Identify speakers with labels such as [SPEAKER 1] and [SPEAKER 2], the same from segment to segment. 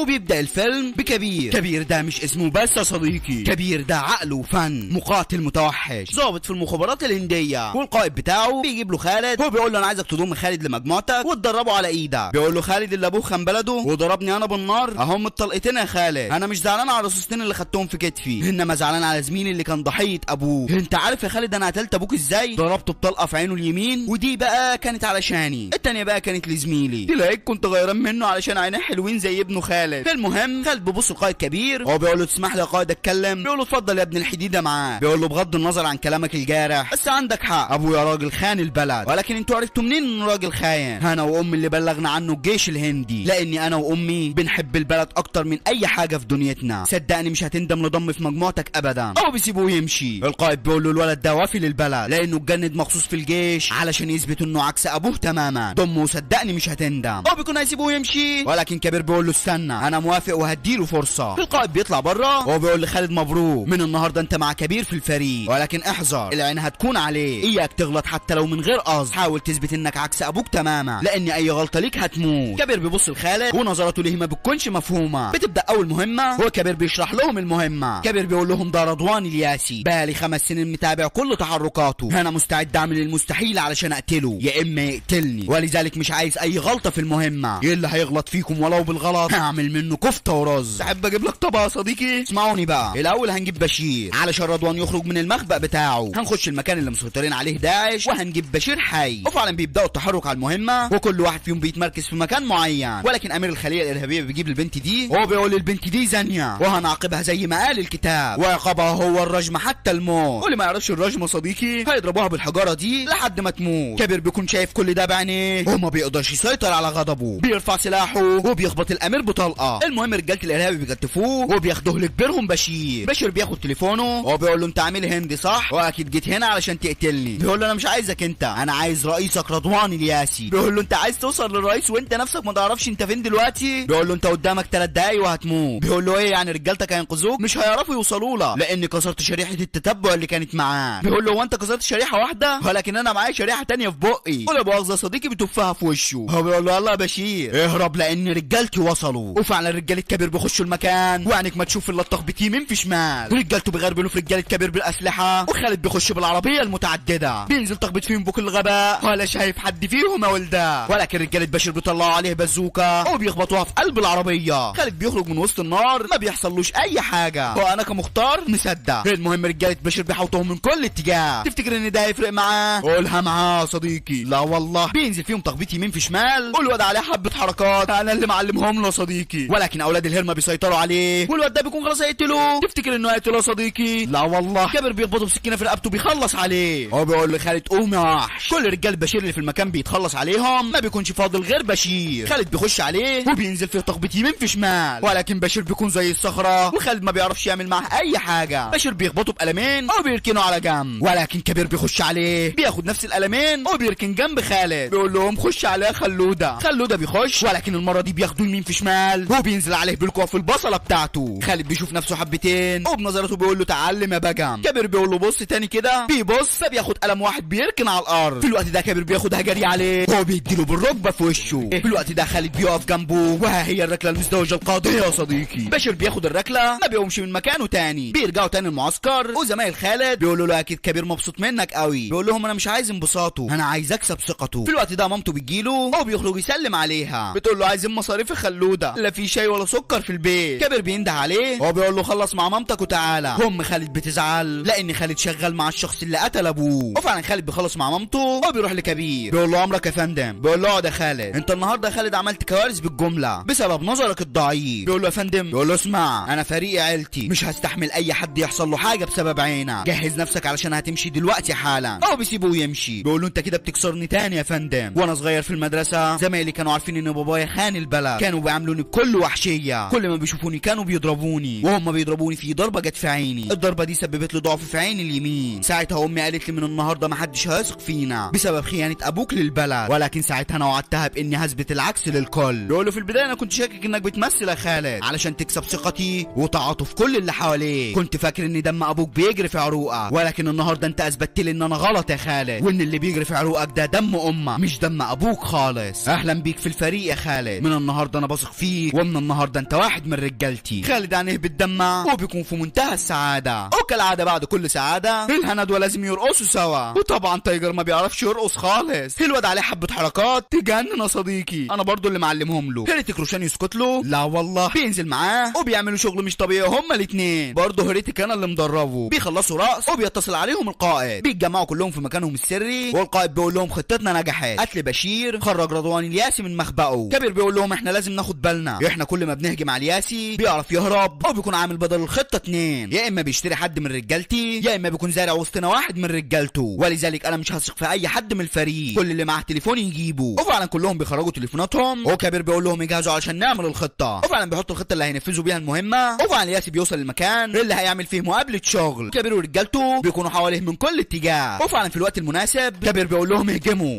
[SPEAKER 1] وبيبدأ الفيلم بكبير. كبير ده مش اسمه بس يا صديقي، كبير ده عقل وفن، مقاتل متوحش ضابط في المخابرات الهندية، والقائد بتاعه بيجيب له خالد. هو بيقول له انا عايزك تضم خالد لمجموعتك وتدربه على ايدك. بيقول له خالد اللي ابوه خان بلده وضربني انا بالنار اهم الطلقتين يا خالد، انا مش زعلان على الرصاصتين اللي خدتهم في كتفي، انما زعلان على زميلي اللي كان ضحية ابوه. انت عارف يا خالد انا قتلت ابوك ازاي؟ ضربته بطلقة في عينه اليمين، ودي بقى كانت علشاني، التانية بقى كانت لزميلي، تلاقيك كنت غيران منه علشان عينيه حلوين زي ابنه خالد. المهم خالد بيبص لقائد كبير، هو بيقول له تسمح لي يا قائد اتكلم؟ بيقول له اتفضل يا ابن الحديده معاه. بيقول له بغض النظر عن كلامك الجارح بس عندك حق، ابويا راجل خان البلد، ولكن انتوا عرفتوا منين انه راجل خاين؟ انا وامي اللي بلغنا عنه الجيش الهندي، لاني انا وامي بنحب البلد اكتر من اي حاجه في دنيتنا، صدقني مش هتندم لضم في مجموعتك ابدا. او بيسيبوه يمشي. القائد بيقول له الولد ده وافي للبلد لانه اتجند مخصوص في الجيش علشان يثبت انه عكس ابوه تماما، ضمه صدقني مش هتندم. هو بيكون هيسيبوه يمشي، ولكن كبير بيقول له استنى انا موافق وهديله فرصه. القائد بيطلع بره وهو بيقول لخالد مبروك، من النهارده انت مع كبير في الفريق، ولكن احذر العين هتكون عليه، اياك تغلط حتى لو من غير قصد، حاول تثبت انك عكس ابوك تماما لان اي غلطه ليك هتموت. كبير بيبص لخالد ونظراته ليه ما بتكونش مفهومه. بتبدا اول مهمه، هو كبير بيشرح لهم المهمه. كبير بيقول لهم ده رضوان الياسي، بقالي 5 سنين متابع كل تحركاته، انا مستعد اعمل المستحيل علشان اقتله يا اما يقتلني، ولذلك مش عايز اي غلطه في المهمه، ايه اللي هيغلط فيكم ولو بالغلط هعمل منه كفته ورز. تحب اجيب لك طبق يا صديقي؟ اسمعوني بقى، الاول هنجيب بشير علشان رضوان يخرج من المخبأ بتاعه، هنخش المكان اللي مسيطرين عليه داعش وهنجيب بشير حي. وفعلا بيبداوا التحرك على المهمه وكل واحد فيهم بيتمركز في مكان معين، ولكن امير الخليه الارهابيه بيجيب البنت دي وهو بيقول البنت دي زانيه وهنعاقبها زي ما قال الكتاب، وعقابها هو الرجم حتى الموت، واللي ما يعرفش الرجم صديقي هيضربوها بالحجاره دي لحد ما تموت. كبير بيكون شايف كل ده بعينيه وما بيقدرش يسيطر على غضبه، بيرفع سلاحه وبيخبط الامير بطلقه. المهم رجاله الارهابي بيكتفوه وبياخدوه لكبيرهم بشير بياخد تليفونه وبيقول له انت عامل هندي صح؟ واكيد جيت هنا علشان تقتلني. بيقول له انا مش عايزك انت، انا عايز رئيسك رضوان الياسي. بيقول له انت عايز توصل للرئيس وانت نفسك ما تعرفش انت فين دلوقتي؟ بيقول له انت قدامك 3 دقايق وهتموت. بيقول له ايه يعني رجالتك هينقذوك؟ مش هيعرفوا يوصلوا له لاني كسرت شريحه التتبع اللي كانت معاه. بيقول له هو انت كسرت شريحه واحده؟ ولكن انا معايا شريحه تانية في بقي. ولا مؤاخذه صديقي بتفها في وشه. هو بيقول له يلا يا بشير اهرب لان رجالتي وصلوا. وفعلا رجاله كبير بيخشوا المكان وعينك ما تشوف الا التخبيط يمين في شمال، رجالته بيغربلوا في رجاله كبير بالاسلحه، وخالد بيخش بالعربيه المتعدده بينزل تخبيط فيهم بكل غباء ولا شايف حد فيهم يا ولده، ولكن رجاله بشير بيطلعوا عليه بازوكا وبيخبطوها في قلب العربيه. خالد بيخرج من وسط النار ما بيحصلوش اي حاجه، وانا كمختار مصدق. المهم رجاله بشير بيحوطوهم من كل اتجاه. تفتكر ان ده هيفرق معاه؟ قولها معاه صديقي. لا والله بينزل فيهم تخبيط يمين في شمال والواد عليه حبه حركات انا اللي معلمهم له يا صديقي، ولكن اولاد الهرمه بيسيطروا عليه والواد ده بيكون خلاص هيقتله. تفتكر انه هيقتله يا صديقي؟ لا والله كبير بيخبطه بسكينه في رقبته بيخلص عليه. هو بيقول لخالد قوم يا وحش. كل رجال بشير اللي في المكان بيتخلص عليهم، ما بيكونش فاضل غير بشير. خالد بيخش عليه وبينزل فيه تخبيط يمين في شمال، ولكن بشير بيكون زي الصخره وخالد ما بيعرفش يعمل معاه اي حاجه. بشير بيخبطه بقلمين وبيركنه على جنب، ولكن كبير بيخش عليه بياخد نفس القلمين وبيركن جنب خالد. بيقول لهم خش عليه خلوده. خلوده بيخش ولكن المره دي بياخدوه يمين في شمال وبينزل عليه بالقوه في البصله بتاعته. خالد بيشوف نفسه حبتين وبنظرته بيقول له تعلم يا بجم. كبير بيقول له بص تاني كده، بيبص فبياخد قلم واحد بيركن على الارض. في الوقت ده كبير بياخدها جري عليه هو بيديله بالركبه في وشه. في الوقت ده خالد بيقف جنبه وها هي الركله المزدوجه القاضيه يا صديقي. بشير بياخد الركله ما بيقومش من مكانه تاني، بيرجعوا تاني المعسكر وزمايل خالد بيقولوا له اكيد كبير مبسوط منك قوي. بيقول لهم انا مش عايز انبساطه، انا عايز اكسب ثقته. في الوقت ده مامته بتجيله هو بيخرج يسلم عليها، بتقول له عايزين مصاريف خلوده، لا في شاي ولا سكر في البيت. كبير بينده عليه هو بيقول له خلص مع مامتك وتعالى. ام خالد بتزعل لان خالد شغال مع الشخص اللي قتل ابوه. وفعلا خالد بيخلص مع مامته وبيروح لكبير بيقول له امرك يا فندم. بيقول له اقعد يا خالد، انت النهارده يا خالد عملت كوارث بالجمله بسبب نظرك الضعيف. بيقول له يا فندم. بيقول له اسمع انا فريق عيلتي مش هستحمل اي حد يحصل له حاجه بسبب عينك، جهز نفسك علشان هتمشي دلوقتي حالا. هو بيسيبه ويمشي. بيقول له انت كده بتكسرني تاني يا فندم، وانا صغير في المدرسه زمايلي كانوا عارفين ان بابايا خان البلد، كانوا بيعاملوني بكل وحشيه، كل ما بيشوفوني كانوا بيضربوني، وهم بيضربوني في ضربه جت في عيني، الضربه دي سببت لي ضعف في عيني اليمين. ساعتها امي قالت لي من النهارده ما حدش هيثق فينا بسبب خيانه ابوك للبلد، ولكن ساعتها انا وعدتها باني هثبت العكس للكل. بيقول له في البدايه انا كنت شاكك انك بتمثل يا خالد علشان تكسب ثقتي وتعاطف كل اللي حواليك، كنت فاكر ان دم ابوك بيجري في عروقك، ولكن النهارده انت اثبتت لي ان انا غلط يا خالد، وان اللي بيجري في عروقك ده دم امك مش دم ابوك خالص. اهلا بيك في الفريق يا خالد، من النهارده انا بثق فيك صديق، ومن النهارده انت واحد من رجالتي. خالد عينيه بتدمع وبيكون في منتهى السعاده، وكالعاده بعد كل سعاده الهندوه لازم يرقصوا سوا. وطبعا تايجر ما بيعرفش يرقص خالص، الواد عليه حبه حركات تجنن يا صديقي، انا برضو اللي معلمهم له. هيرتيك روشان يسكت له؟ لا والله، بينزل معاه وبيعملوا شغل مش طبيعي هما الاثنين. برضه هيرتيك انا اللي مدربه. بيخلصوا رقص وبيتصل عليهم القائد، بيتجمعوا كلهم في مكانهم السري، والقائد بيقول لهم خطتنا نجحت، قتل بشير، خرج رضوان الياسي من مخبأه. كبير بيقول لهم احنا لازم ناخد بالنا، احنا كل ما بنهجم على الياسي بيعرف يهرب، او بيكون عامل بدل الخطه اتنين، يا اما بيشتري حد من رجالتي يا اما بيكون زارع وسطنا واحد من رجالته، ولذلك انا مش هثق في اي حد من الفريق، كل اللي معاه تليفون يجيبه. وفعلا كلهم بيخرجوا تليفوناتهم، وكبير بيقول لهم يجهزوا علشان نعمل الخطه، وفعلا بيحطوا الخطه اللي هينفذوا بيها المهمه. وفعلا الياسي بيوصل المكان اللي هيعمل فيه مقابله شغل، كبير ورجالته بيكونوا حواليه من كل اتجاه. وفعلا في الوقت المناسب كبير بيقول لهم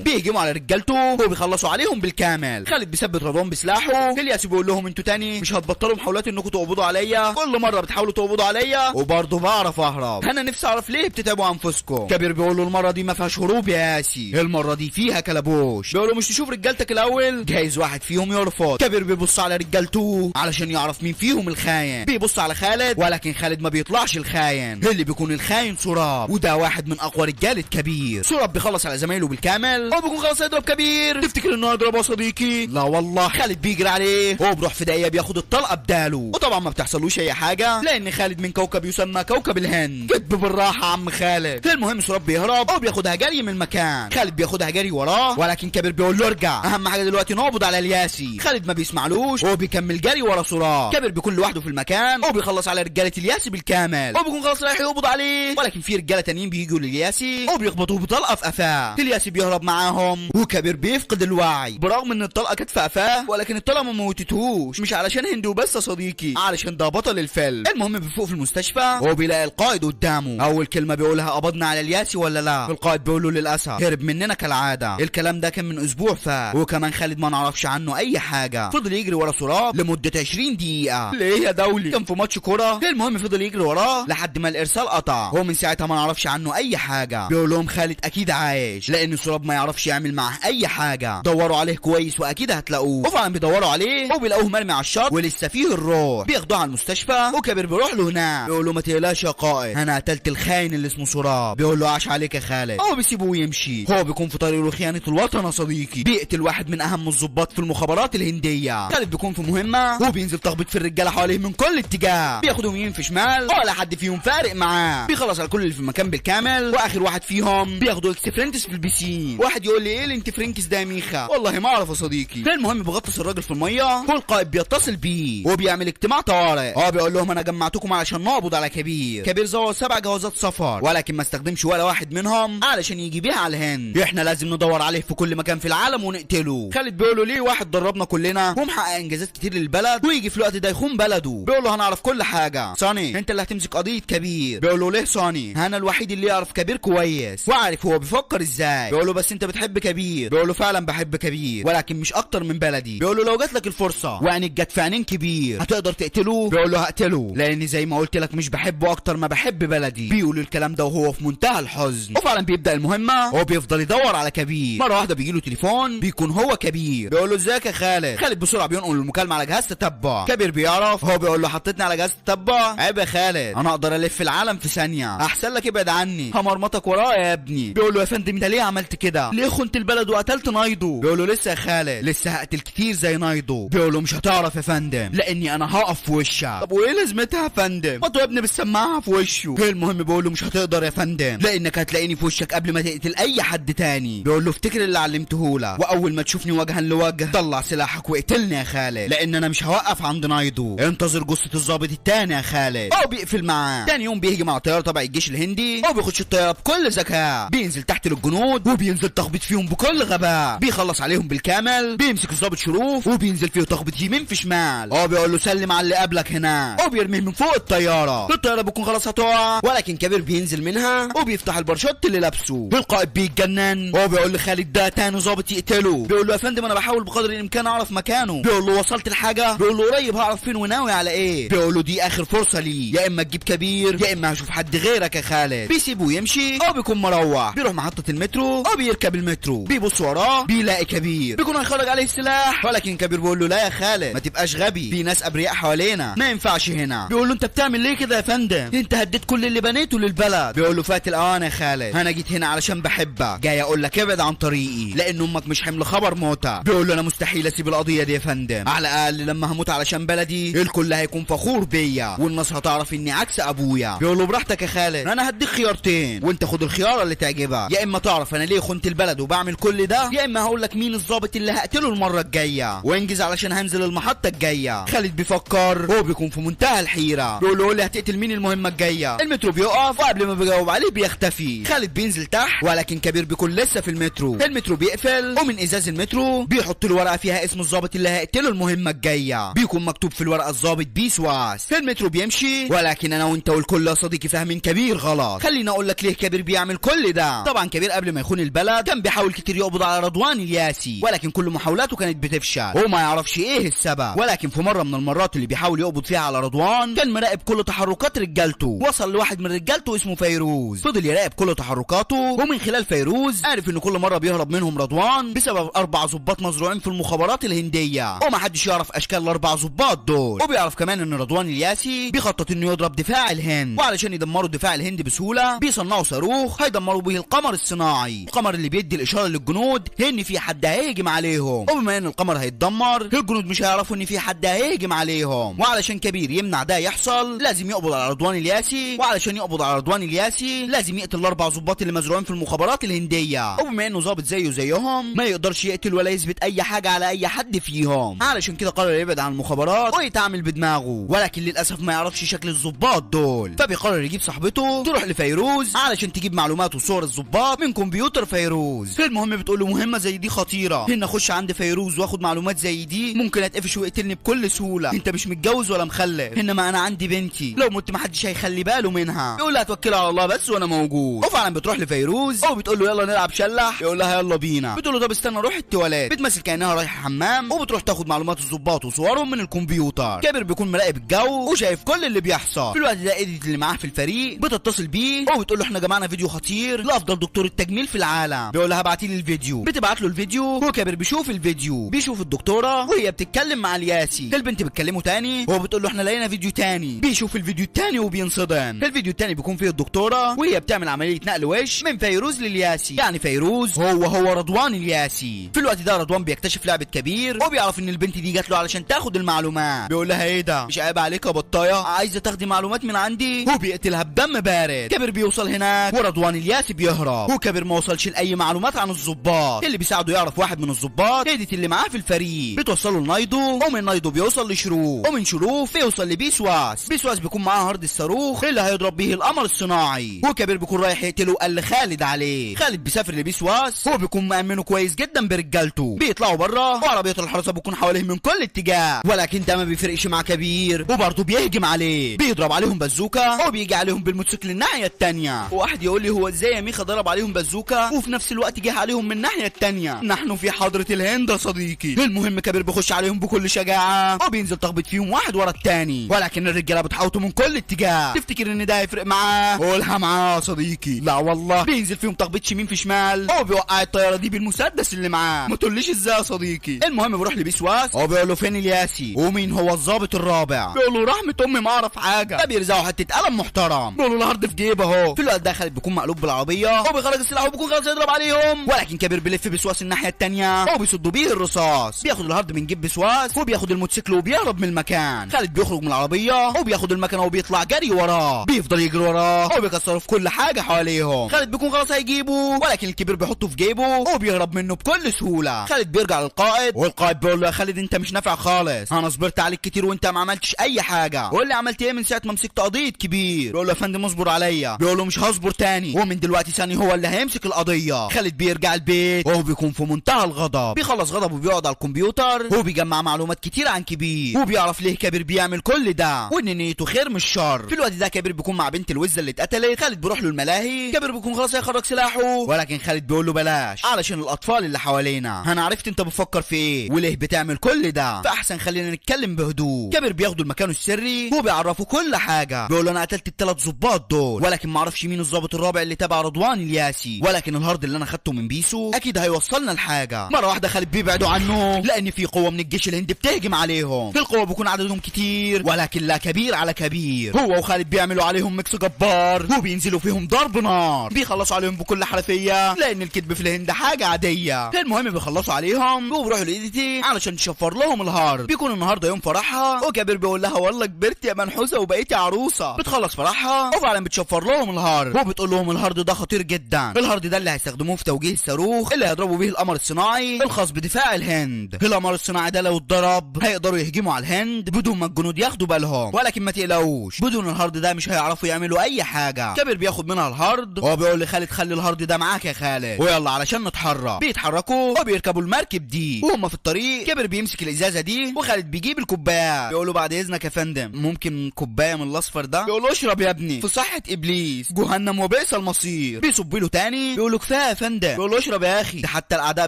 [SPEAKER 1] بيهجموا على رجالته وبيخلصوا عليهم بالكامل. خالد بيثبت رضوان بسلاحه، الياسي بيقول لهم انتوا تاني مش هتبطلوا محاولات انكم تقبضوا عليا، كل مره بتحاولوا تقبضوا عليا وبرضه بعرف اهرب، انا نفسي اعرف ليه بتتعبوا انفسكم. كبير بيقول له المره دي ما فيهاش هروب يا ياسي، المره دي فيها كلبوش. بيقول له مش تشوف رجالتك الاول؟ جايز واحد فيهم يرفض. كبير بيبص على رجالته علشان يعرف مين فيهم الخاين، بيبص على خالد ولكن خالد ما بيطلعش الخاين، اللي بيكون الخاين سراب، وده واحد من اقوى رجاله كبير. سراب بيخلص على زمايله بالكامل وبيكون خلاص يضرب كبير. تفتكر انه هيضربه يا صديقي؟ لا والله، خالد بيجري عليه وبروح في دقيقه بياخد الطلقه بداله، وطبعا ما بتحصلوش اي حاجه لان خالد من كوكب يسمى كوكب الهند. كدب بالراحه عم خالد. المهم سراب بيهرب وبياخدها جري من المكان، خالد بياخدها جري وراه ولكن كبير بيقول له ارجع، اهم حاجه دلوقتي نقبض على الياسي. خالد ما بيسمعلوش وبيكمل جري ورا سراب. كبير بيكون لوحده في المكان وبيخلص على رجاله الياسي بالكامل، وبيكون خلاص رايح يقبض عليه، ولكن في رجاله تانيين بيجوا للياسي وبيخبطوه بطلقه في قفاه. الياسي بيهرب معاهم وكبير بيفقد الوعي، برغم ان الطلقه كانت في قفاه ولكن الطلقه ما موتتهوش، مش علشان هندي وبس يا صديقي، علشان ده بطل الفيلم. المهم بيفوق في المستشفى وبيلاقي القائد قدامه، اول كلمه بيقولها قبضنا على الياسي ولا لا؟ القائد بيقول له للاسف هرب مننا كالعاده، الكلام ده كان من اسبوع فات، وكمان خالد ما نعرفش عنه اي حاجه. فضل يجري ورا سراب لمده 20 دقيقه. ليه يا دولي؟ كان في ماتش كوره؟ المهم فضل يجري وراه لحد ما الارسال قطع، ومن ساعتها ما نعرفش عنه اي حاجه. بيقول لهم خالد اكيد عايش لان سراب ما يعرفش يعمل معاه اي حاجه، دوروا عليه كويس واكيد هتلاقوه. وفعلا بيدوروا عليه وبيلاقوه مرمي على الشط ولسه فيه الروح، بياخدوه على المستشفى وكبير بيروح له هناك، بيقول له ما تقلقش يا قائد انا قتلت الخاين اللي اسمه سراب. بيقول له عاش عليك يا خالد، هو بيسيبه ويمشي. هو بيكون في طريقه لخيانه الوطن يا صديقي، بيقتل واحد من اهم الضباط في المخابرات الهنديه. خالد بيكون في مهمه وبينزل تخبيط في الرجاله حواليه من كل اتجاه، بياخدهم يمين في شمال ولا حد فيهم فارق معاه، بيخلص على كل اللي في المكان بالكامل. واخر واحد فيهم بياخدوا اكسفرنكس في البسين. واحد يقول لي ايه الانتفرنكس ده يا ميخا؟ والله ما اعرف يا صديقي. المهم بيغطس الراجل في الميه والقائد بيتصل بيه وبيعمل اجتماع طوارئ، بيقول لهم انا جمعتكم علشان نقبض على كبير. كبير زور 7 جوازات سفر ولكن ما استخدمش ولا واحد منهم علشان يجي بيها على الهند، احنا لازم ندور عليه في كل مكان في العالم ونقتله. خالد بيقول له ليه واحد دربنا كلنا ومحقق انجازات كتير للبلد ويجي في الوقت ده يخون بلده؟ بيقول له هنعرف كل حاجه، صاني انت اللي هتمسك قضيه كبير. بيقول له ليه صاني؟ انا الوحيد اللي يعرف كبير كويس وعارف هو بيفكر ازاي. بيقول له بس انت بتحب كبير. بيقول له فعلا بحب كبير ولكن مش اكتر من بلدي. بيقول له لو جات لك الفرصه وعينك جت في عينين كبير هتقدر تقتله؟ بيقول له هقتله لان زي ما قلت لك مش بحبه اكتر ما بحب بلدي. بيقول الكلام ده وهو في منتهى الحزن، وفعلا بيبدا المهمه وبيفضل يدور على كبير. مره واحده بيجي له تليفون بيكون هو كبير، بيقول له ازيك يا خالد. خالد بسرعه بينقل المكالمه على جهاز تتبع. كبير بيعرف، هو بيقول له حطيتني على جهاز تتبع؟ عيب يا خالد، انا اقدر الف العالم في ثانيه، احسن لك ابعد عني، همرمطك ورايا يا ابني. بيقول له يا فندم انت ليه عملت كده؟ ليه خنت البلد وقتلت نايدو؟ بيقول له لسه يا خالد، لسه هقتل كتير زي نايدو. بيقول له مش هتعرف يا فندم لاني انا هقف في وشك. طب وايه لازمتها يا فندم؟ ما يا ابني بالسماعه في وشه. المهم بيقول له مش هتقدر يا فندم لانك هتلاقيني في وشك قبل ما تقتل اي حد تاني. بيقول له افتكر اللي علمته لك، واول ما تشوفني وجها لوجه طلع سلاحك واقتلني يا خالد لان انا مش هوقف عند نايدو، انتظر جثه الضابط التاني يا خالد. بيقفل معاه. تاني يوم بيهجم على طياره تبع الجيش الهندي بيخش الطياره بكل ذكاء، بينزل تحت للجنود وبينزل تخبيط فيهم بكل غباء، بيخلص عليهم بالكامل، بيمسك الضابط شروف وبينزل فيه تخبيط يمين في شمال، بيقول له سلم على اللي قبلك هناك، وبيرميه من فوق الطياره بتكون خلاص هتقع، ولكن كبير بينزل منها وبيفتح الباراشوت اللي لابسه. القائد بيتجنن بيقول لخالد ده تاني ضابط يقتله. بيقول له يا فندم انا بحاول بقدر الامكان اعرف مكانه. بيقول له وصلت الحاجه؟ بيقول له قريب هعرف فين وناوي على ايه. بيقول له دي اخر فرصه لي، يا اما تجيب كبير يا اما هشوف حد غيرك يا خالد. بيسيبه يمشي بيكون مروح، بيروح محطه المترو بيركب المترو، بيبص وراه بيلاقي كبير، بيكون هيخرج عليه السلاح ولكن كبير بيقول له لا يا خالد ما تبقاش غبي، في ناس ابرياء حوالينا ما ينفعش هنا. بيقول له انت بتعمل ليه كده يا فندم؟ انت هديت كل اللي بنيته للبلد. بيقول له فات الاوان يا خالد، انا جيت هنا علشان بحبك، جاي اقول لك ابعد عن طريقي لان امك مش حمل خبر موتها. بيقول له انا مستحيل اسيب القضيه دي يا فندم، على الاقل لما هموت علشان بلدي الكل هيكون فخور بيا والناس هتعرف اني عكس ابويا. بيقول له براحتك يا خالد، انا هديك خيارتين وانت خد الخيار اللي تعجبك، يا اما تعرف انا ليه خنت البلد وبعمل كل ده، يا اما هقول لك مين الضابط اللي هقتله المره الجايه، وانجز علشان هنزل المحطه الجايه. خالد بيفكر، هو بيكون في منتهى الحيره. بيقول له قول لي هتقتل مين المهمه الجايه؟ المترو بيقف وقبل ما بيجاوب عليه بيختفي. خالد بينزل تحت ولكن كبير بيكون لسه في المترو بيقفل ومن ازاز المترو بيحط له ورقه فيها اسم الضابط اللي هيقتله المهمه الجايه، بيكون مكتوب في الورقه الضابط بيسواس. في المترو بيمشي ولكن انا وانت والكل يا صديقي فاهمين كبير غلط. خليني اقول لك ليه كبير بيعمل كل ده. طبعا كبير قبل ما يخون البلد كان بيحاول كتير يقبض على رضوان الياسي، ولكن كل محاولاته كانت بتفشل وما يعرفش ايه السبب. ولكن في مره من المرات اللي بيحاول يقبض فيها على رضوان كان مراقب كل تحركات رجالته. وصل لواحد من رجالته اسمه فيروز، فضل يراقب كل تحركاته ومن خلال فيروز عرف ان كل مره بيهرب منهم رضوان بسبب 4 ضباط مزروعين في المخابرات الهنديه، ومحدش يعرف اشكال ال4 ضباط دول. وبيعرف كمان ان رضوان الياسي بيخطط انه يضرب دفاع الهند، وعلشان يدمروا دفاع الهند بسهوله بيصنعوا صاروخ هيدمروا به القمر الصناعي، القمر اللي بيدي الاشاره للجنود ان في حد هيهجم عليهم. وبما ان القمر هيتدمر الجنود مش هيعرفوا ان في حد هيهجم عليهم. وعلشان كبير يمنع ده يحصل لازم يقبض على رضوان الياسي، وعلشان يقبض على رضوان الياسي لازم يقتل ال4 ضباط اللي مزروعين في المخابرات الهنديه. وبما انه ضابط زيه زيهم ما يقدرش يقتل ولا يثبت اي حاجه على اي حد فيهم، علشان كده قرر يبعد عن المخابرات ويتعامل بدماغه. ولكن للاسف ما يعرفش شكل الضباط دول، فبيقرر يجيب صاحبته تروح لفيروز علشان تجيب معلومات وصور الضباط من كمبيوتر فيروز. المهم بتقول له مهمه زي دي خطيره، هنا اخش عند فيروز واخد معلومات زي دي ممكن اتقفش ويقتلني بكل سهوله، انت مش متجوز ولا مخلف، انما انا عندي بنتي لو مت محدش هيخلي باله منها. يقول لها توكلي على الله بس وانا موجود. وفعلا بتروح لفيروز وبتقول له يلا نلعب شلح، يقول لها يلا بينا. بتقول له طب استنى اروح التواليت، بتمثل كانها رايحه حمام وبتروح تاخد معلومات الضباط وصورهم من الكمبيوتر. كابر بيكون مراقب الجو وشايف كل اللي بيحصل. في الوقت ده ايديت اللي معاه في الفريق بتتصل بيه وبتقول له احنا جمعنا فيديو خطير لافضل دكتور التجميل في العالم، بيقول لها ابعتي لي الفيديو. بتبعت له الفيديو وكابر بيشوف الفيديو، بيشوف الدكتوره وهي بتتكلم مع الياسي، البنت بتكلمه تاني وهو بتقول له احنا لقينا فيديو تاني، بيشوف الفيديو التاني وبينصدم. الفيديو التاني بيكون فيه الدكتوره وهي بتعمل عمليه نقل وش من فيروز للياسي، يعني فيروز هو رضوان الياسي. في الوقت ده رضوان بيكتشف لعبه كبير وبيعرف ان البنت دي جات له علشان تاخد المعلومات، بيقول لها ايه ده مش عيب عليك يا بطايه عايزه تاخدي معلومات من عندي، وبيقتلها بدم بارد. كبير بيوصل هناك ورضوان الياسي بيهرب، وكبير ما وصلش لاي معلومات عن الضباط، اللي بيساعده يعرف واحد من الضباط ايديت اللي معاه في الفريق، بتوصله لنايدو ومن نايدو بيوصل لشروق ومن شروق بيوصل لبيسواس. بيسواس بيكون معاه هارد الصاروخ اللي هيضرب به القمر الصناعي، وكبير بيكون رايح يقتله قال خالد عليه. خالد بيسافر لبيسواس هو بيكون مأمنه كويس جدا برجالته، بيطلعوا بره وعربيه الحراسه بتكون حواليه من كل اتجاه، ولكن ده ما بيفرقش مع كبير وبرضه بيهجم عليه، بيضرب عليهم بازوكا وبيجي عليهم بالموتوسيكل الناحيه الثانيه. واحد يقول لي هو ازاي يا ميخا ضرب عليهم بازوكا وفي نفس الوقت جه عليهم من الناحيه الثانيه؟ نحن في حضره الهند يا صديقي. المهم كبير بيخش عليهم بكل شجاعه وبينزل تخبط فيهم واحد ورا الثاني، ولكن الرجاله بتحاوطه من كل اتجاه. تفتكر ان ده هيفرق معاه؟ قولها معاه يا صديقي. لا والله بينزل فيهم تخبيط شمين في شمال، هو بيوقع الطياره دي بالمسدس اللي معاه، ما تقوليش ازاي يا صديقي. المهم بيروح لبيسواس هو بيقول له فين الياسي ومين هو الضابط الرابع، بيقول له رحمه امي ما اعرف حاجه، ده بيرزعه حته قلم محترم، بيقول له الهارد في جيبه اهو. في الوقت ده خالد بيكون مقلوب بالعربيه وبيخرج السلاح وبيكون خلاص يضرب عليهم، ولكن كبير بيلف بيسواس الناحيه الثانيه وبيصدوا بيه الرصاص، بياخد الهارد من جيب بيسواس وبياخد الموتوسيكل وبيهرب من المكان. خالد بيخرج من العربيه وبياخد المكنه وبيطلع جري وراه، بيفضل يجري وراه وبيكسروا في كل حاجه حواليهم. خالد بيكون خلاص هيجيبه ولكن الكبير بيحطه في جيبه وبيهرب منه بكل سهوله. خالد بيرجع للقائد والقائد بيقول له يا خالد انت مش نافع خالص، انا صبرت عليك كتير وانت ما عملتش اي حاجه، قول لي عملت ايه من ساعه ما مسكت قضيه كبير؟ بيقول له يا فندم اصبر عليا، بيقول له مش هصبر تاني ومن دلوقتي ثاني هو اللي هيمسك القضيه. خالد بيرجع البيت وهو بيكون في منتهى الغضب، بيخلص غضبه وبيقعد على الكمبيوتر وبيجمع معلومات كتير عن كبير وبيعرف ليه كبير بيعمل كل ده وان نيته خير مش شر. في الوقت ده كبير بيكون مع بنت الوزه اللي اتقتلت، خالد بيروح له الملاهي، كبير بيكون خلاص هيخرج سلاحه ولكن خالد بيقول له بلاش علشان الاطفال اللي حوالينا، انا عرفت انت بتفكر في ايه وليه بتعمل كل ده، فاحسن خلينا نتكلم بهدوء. كبير بياخده لمكانه السري وبيعرفه كل حاجه، بيقول له انا قتلت ال3 ضباط دول ولكن ما اعرفش مين الضابط الرابع اللي تبع رضوان الياسي، ولكن الهارد اللي انا خدته من بيسو اكيد هيوصلنا لحاجه. مره واحده خالد بيبعدوا عنه لان في قوه من الجيش الهندي بتهجم عليهم. القوة بيكون عددهم كتير ولكن لا كبير على كبير. هو وخالد بيعملوا عليهم ميكس جبار وبينزلوا فيهم ضرب نار، بيخلصوا عليهم بكل حرفية لان الكذب في الهند حاجة عادية. المهم بيخلصوا عليهم وبيروحوا لايديتي علشان تشفر لهم الهارد. بيكون النهارده يوم فرحها وكبير بيقول لها والله كبرت يا منحوسة وبقيتي عروسة. بتخلص فرحها وفعلا بتشفر لهم الهارد وبتقول لهم الهارد ده خطير جدا. الهارد ده اللي هيستخدموه في توجيه الصاروخ اللي هيضربوا بيه القمر الصناعي الخاص بدفاع الهند. القمر الصناعي ده لو اتضرب هيقدروا يهجموا على الهند بدون ما الجنود ياخدوا بالهم، ولكن ما تقلقوش بدون الهارد ده مش هيعرفوا يعملوا اي حاجه. كبير بياخد منها الهارد وبيقول لخالد خلي الهارد ده معاك يا خالد ويلا علشان نتحرك. بيتحركوا وبيركبوا المركب دي وهم في الطريق. كبير بيمسك الازازه دي وخالد بيجيب الكوبايه. بيقول له بعد اذنك يا فندم ممكن كوبايه من الاصفر ده؟ بيقول له اشرب يا ابني في صحه ابليس جهنم وبئس المصير. بيصب له تاني بيقول له كفايه يا فندم. بيقول له اشرب يا اخي ده حتى الاعداء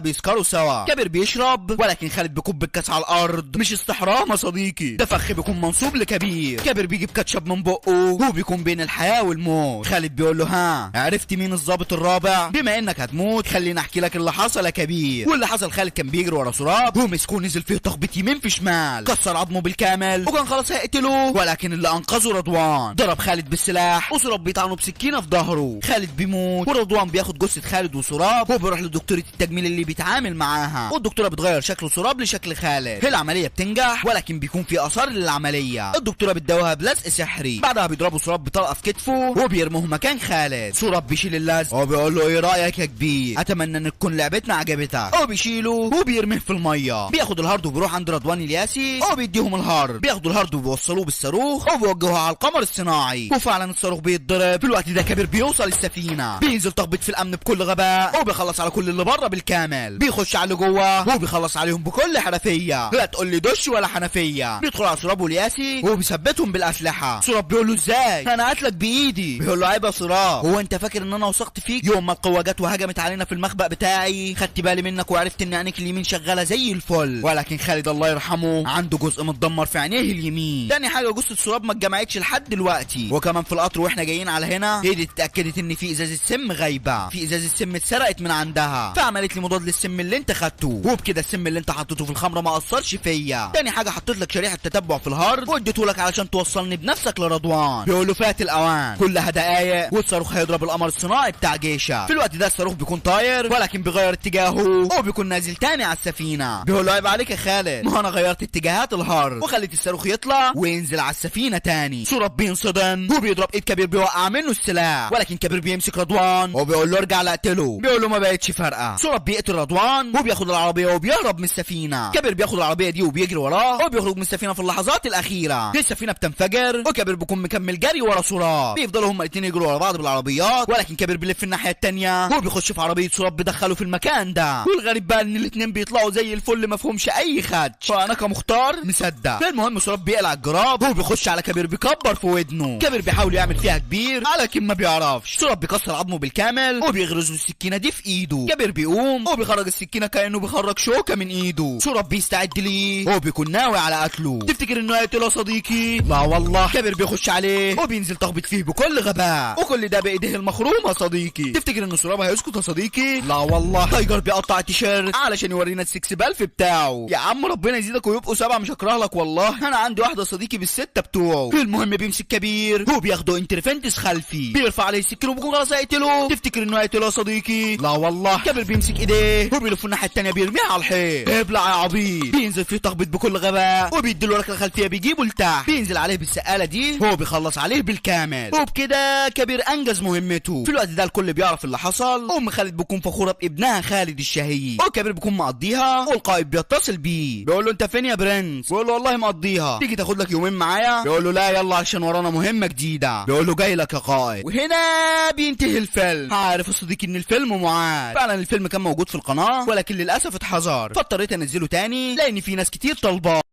[SPEAKER 1] بيسكروا سوا. كبير بيشرب ولكن خالد بيكب الكاس على الارض. مش استحرام يا صديقي ده فخ بيكون منصوب لكبير. كبير بيجيب كاتشب من بقه هو بيكون بين الحياه والموت. خالد بيقول له ها عرفت مين الضابط الرابع؟ بما انك هتموت خليني احكي لك اللي حصل يا كبير. واللي حصل خالد كان بيجري ورا سراب ومسكوه نزل فيه تخبيط يمين في شمال كسر عظمه بالكامل وكان خلاص هيقتله، ولكن اللي انقذه رضوان. ضرب خالد بالسلاح وسراب بيطعنه بسكينه في ظهره. خالد بيموت ورضوان بياخد جثه خالد وسراب وبيروح لدكتوره التجميل اللي بيتعامل معاها والدكتوره بتغير شكل سراب لشكل خالد. العمليه بتنجح ولكن بيكون في اثار للعمليه. الدكتوره بتداوها بلزق سحري. بعدها بيضربوا سراب بطلقه في كتفه وبيرموه مكان خالد. سراب بيشيل اللزق وبيقول له ايه رايك يا كبير؟ اتمنى ان تكون لعبتنا عجبتك. هو بيشيله وبيرميه في الميه. بياخد الهارد وبيروح عند رضوان الياسي وبيديهم الهارد. بياخدوا الهارد وبيوصلوه بالصاروخ وبيوجهوه على القمر الصناعي وفعلا الصاروخ بيتضرب. في الوقت ده كبير بيوصل السفينه بينزل تخبط في الامن بكل غباء وبيخلص على كل اللي بره بالكامل. بيخش على اللي جوه وبيخلص عليهم بكل حرفيه، لا تقول لي دش ولا حنفيه. بيدخل على سراب والياسي وبيثبتهم بالاسلحه. سراب بيقول له ازاي انا قاتلك بايدي؟ بيقول له عيب يا سراب هو انت فاكر ان انا وثقت فيك؟ يوم ما القوه جت وهجمت علينا في المخبأ بتاعي خدت بالي منك وعرفت ان عينيك اليمين شغاله زي الفل، ولكن خالد الله يرحمه عنده جزء متدمر في عينيه اليمين. تاني حاجه جثه سراب ما اتجمعتش لحد دلوقتي. وكمان في القطر واحنا جايين على هنا هي اتاكدت ان في ازازه سم غايبه، في ازازه سم اتسرقت من عندها فعملت لي مضاد للسم اللي انت خدته وبكده السم اللي انت حطيته في الخمره ما اثرش فيا. تاني حاجه حطيت لك شريحه تتبع في الهارد واديته لك علشان توصلني بنفسك لرضوان. بيقول له فات الاوان كلها دقايق والصاروخ هيضرب القمر الصناعي بتاع جيشك. في الوقت ده الصاروخ بيكون طاير ولكن بيغير اتجاهه وبيكون نازل تاني على السفينه. بيقول له عيب عليك يا خالد ما انا غيرت اتجاهات الهارد وخليت الصاروخ يطلع وينزل على السفينه تاني. سراب بينصدم وبيضرب ايد كبير بيوقع منه السلاح ولكن كبير بيمسك رضوان وبيقول له ارجع لاقتله. بيقول له ما بقتش فارقه. سراب بيقتل رضوان وبياخد العربيه وبيهرب من السفينه. كبير بياخد العربيه دي وبيجري وراه وبيخرج من السفينه في اللحظات الاخيره. السفينه بتنفجر وكبير بيكون مكمل جري ورا سراب. بيفضلوا هما الاثنين يجروا ورا بعض بالعربيات ولكن كبير بيلف الناحيه الثانيه وبيخش في عربيه سراب بيدخله في المكان ده. والغريب بقى ان الاثنين بيطلعوا زي الفل ما فيهمش اي خدش فانا كمختار مصدق. المهم سراب بيقلع الجراب وبيخش على كبير بيكبر في ودنه. كبير بيحاول يعمل فيها كبير ولكن ما بيعرفش. سراب بيكسر عظمه بالكامل وبيغرز السكينه دي في ايده. كبير بيقوم وبيخرج السكينه كانه بيخرج شوكه من ايده. سراب بيستعد ليه وبيكون ناوي على قتله. تفتكر انه هيقتله يا صديقي؟ لا والله. كبير بيخش عليه وبينزل تخبط فيه بكل غباء وكل ده بايديه المخرومه يا صديقي. تفتكر ان سراب هيسكت يا صديقي؟ لا والله. تايجر بيقطع التيشيرت علشان يورينا السكس بالف بتاعه. يا عم ربنا يزيدك ويبقوا 7 مش هكره لك والله. انا عندي واحده صديقي بالستة بتوعه. المهم بيمسك كبير وبياخده انترفنتس خلفي بيرفع عليه السكين وبيكون خلاص هيقتله. تفتكر انه هيقتله يا صديقي؟ لا والله. كبير بيمسك ايديه وبيلف الناحيه الثانيه بيرميها على الحيط. ابلع يا عبيط. بينزل فيه تخبيط بكل غباء وبيديله ركله خلفيه بيجيبه لتحت. بينزل عليه بالسقاله دي هو بيخلص عليه بالكامل وبكده كبير انجز مهمته. في الوقت ده الكل بيعرف اللي حصل. ام خالد بتكون فخوره بابنها خالد الشهيد وكبير بيكون مقضيها والقائد بيتصل بيه بيقول له انت فين يا برنس؟ بيقول له والله مقضيها تيجي تاخد لك يومين معايا؟ بيقول له لا يلا عشان ورانا مهمه جديده. بيقول له جاي لك يا قائد. وهنا بينتهي الفيلم. عارف يا صديقي ان الفيلم معاد. فعلا الفيلم كان موجود في القناه ولكن للاسف اتحظر فاضطريت انزله تاني لان في ناس كتير طالباه.